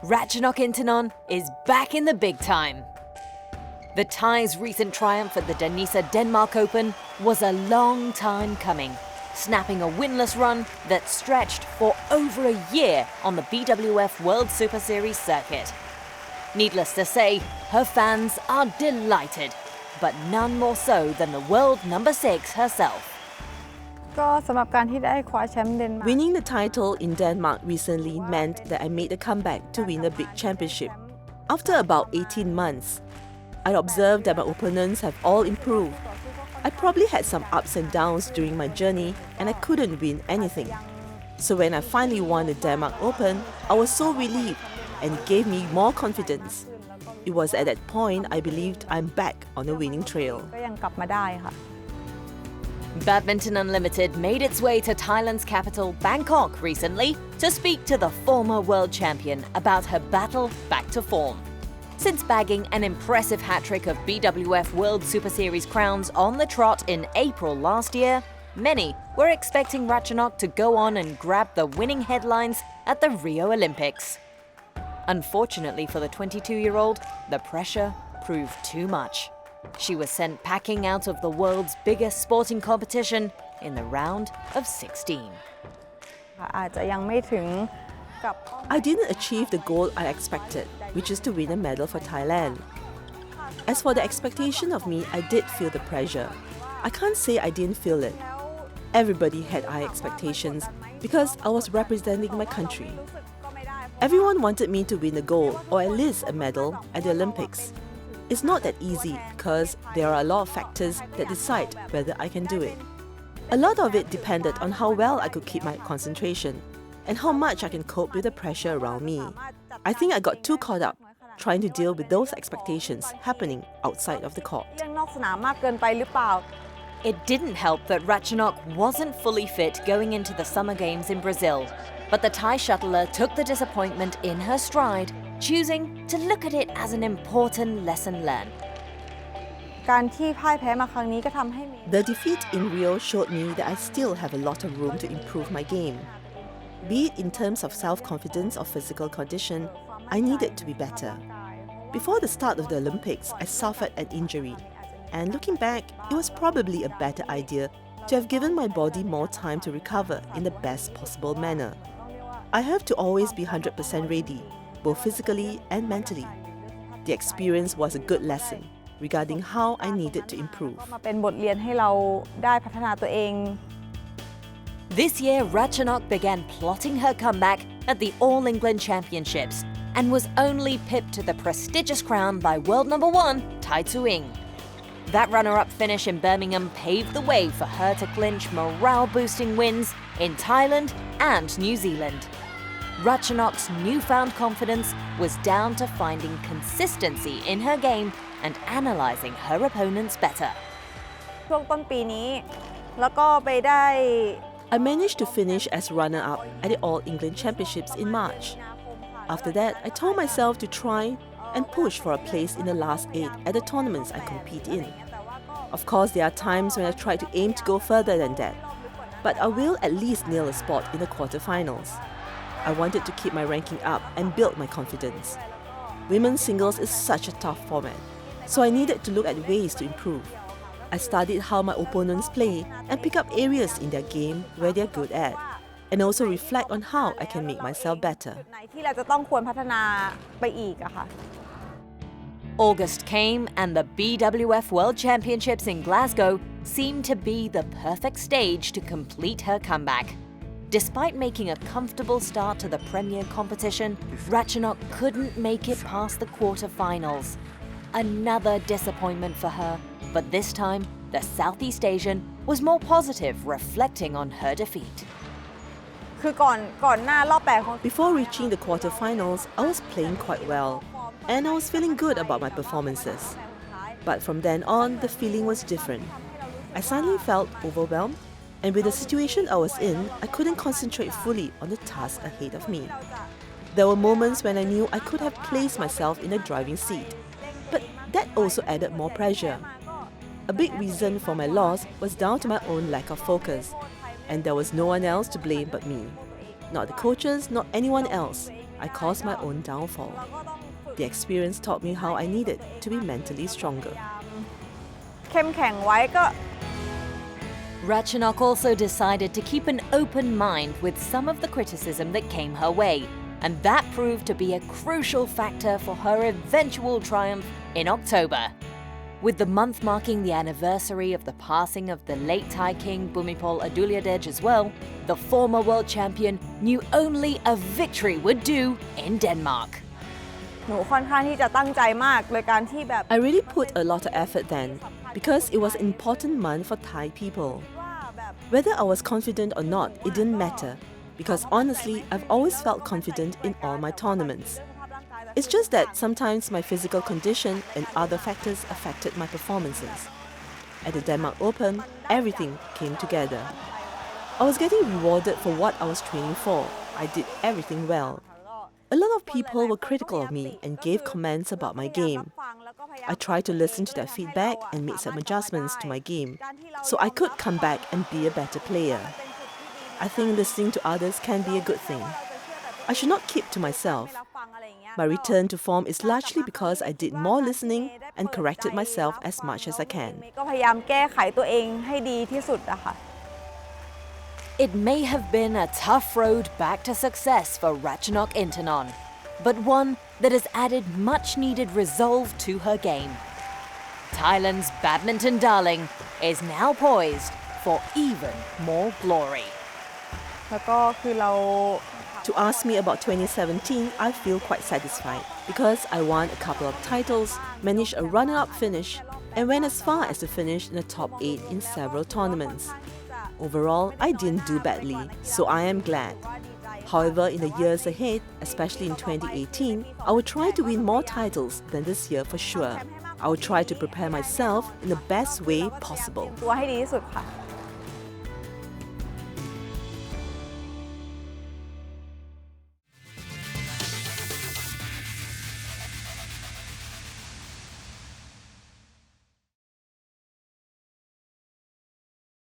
Ratchanok Intanon is back in the big time. The Thai's recent triumph at the Danisa Denmark Open was a long time coming, snapping a winless run that stretched for over a year on the BWF World Superseries circuit. Needless to say, her fans are delighted, but none more so than the world number 6 herself. Winning the title in Denmark recently meant that I made a comeback to win a big championship. After about 18 months, I observed that my opponents have all improved. I probably had some ups and downs during my journey and I couldn't win anything. So when I finally won the Denmark Open, I was so relieved and it gave me more confidence. It was at that point I believed I'm back on the winning trail. Badminton Unlimited made its way to Thailand's capital, Bangkok, recently to speak to the former world champion about her battle back to form. Since bagging an impressive hat-trick of BWF World Superseries crowns on the trot in April last year, many were expecting Ratchanok to go on and grab the winning headlines at the Rio Olympics. Unfortunately for the 22-year-old, the pressure proved too much. She was sent packing out of the world's biggest sporting competition in the round of 16. I didn't achieve the goal I expected, which is to win a medal for Thailand. As for the expectation of me, I did feel the pressure. I can't say I didn't feel it. Everybody had high expectations because I was representing my country. Everyone wanted me to win a gold or at least a medal at the Olympics. It's not that easy because there are a lot of factors that decide whether I can do it. A lot of it depended on how well I could keep my concentration and how much I can cope with the pressure around me. I think I got too caught up trying to deal with those expectations happening outside of the court. It didn't help that Ratchanok wasn't fully fit going into the Summer Games in Brazil, but the Thai shuttler took the disappointment in her stride, choosing to look at it as an important lesson learned. The defeat in Rio showed me that I still have a lot of room to improve my game. Be it in terms of self-confidence or physical condition, I needed to be better. Before the start of the Olympics, I suffered an injury, and looking back, it was probably a better idea to have given my body more time to recover in the best possible manner. I have to always be 100% ready, both physically and mentally. The experience was a good lesson regarding how I needed to improve. This year, Ratchanok began plotting her comeback at the All England Championships and was only pipped to the prestigious crown by world number 1, Tai Tzu-Ying. That runner-up finish in Birmingham paved the way for her to clinch morale-boosting wins in Thailand and New Zealand. Ratchanok's newfound confidence was down to finding consistency in her game and analysing her opponents better. I managed to finish as runner-up at the All England Championships in March. After that, I told myself to try and push for a place in the last 8 at the tournaments I compete in. Of course, there are times when I try to aim to go further than that, but I will at least nail a spot in the quarterfinals. I wanted to keep my ranking up and build my confidence. Women's singles is such a tough format, so I needed to look at ways to improve. I studied how my opponents play and pick up areas in their game where they're good at, and also reflect on how I can make myself better. August came and the BWF World Championships in Glasgow seemed to be the perfect stage to complete her comeback. Despite making a comfortable start to the premier competition, Ratchanok couldn't make it past the quarterfinals. Another disappointment for her, but this time, the Southeast Asian was more positive, reflecting on her defeat. Before reaching the quarterfinals, I was playing quite well, and I was feeling good about my performances. But from then on, the feeling was different. I suddenly felt overwhelmed, and with the situation I was in, I couldn't concentrate fully on the task ahead of me. There were moments when I knew I could have placed myself in the driving seat, but that also added more pressure. A big reason for my loss was down to my own lack of focus, and there was no one else to blame but me. Not the coaches, not anyone else. I caused my own downfall. The experience taught me how I needed to be mentally stronger. เข้มแข็งไว้ก็ Ratchanok also decided to keep an open mind with some of the criticism that came her way, and that proved to be a crucial factor for her eventual triumph in October. With the month marking the anniversary of the passing of the late Thai king Bhumipol Adulyadej as well, the former world champion knew only a victory would do in Denmark. หนูค่อนข้างที่จะตั้งใจมากโดยการที่แบบ I really put a lot of effort then because it was an important month for Thai people. Whether I was confident or not, it didn't matter because honestly, I've always felt confident in all my tournaments. It's just that sometimes my physical condition and other factors affected my performances. At the Denmark Open, everything came together. I was getting rewarded for what I was training for. I did everything well. A lot of people were critical of me and gave comments about my game. I tried to listen to their feedback and make some adjustments to my game so I could come back and be a better player. I think listening to others can be a good thing. I should not keep to myself. My return to form is largely because I did more listening and corrected myself as much as I can. ก็พยายามแก้ไขตัวเองให้ดีที่สุดอะค่ะ It may have been a tough road back to success for Ratchanok Intanon, but one that has added much-needed resolve to her game. Thailand's badminton darling is now poised for even more glory. แล้วก็คือเรา To ask me about 2017, I feel quite satisfied because I won a couple of titles, managed a runner-up finish, and went as far as to finish in the top 8 in several tournaments. Overall, I didn't do badly, so I am glad. However, in the years ahead, especially in 2018, I will try to win more titles than this year for sure. I will try to prepare myself in the best way possible. ตัวให้ดีที่สุดค่ะ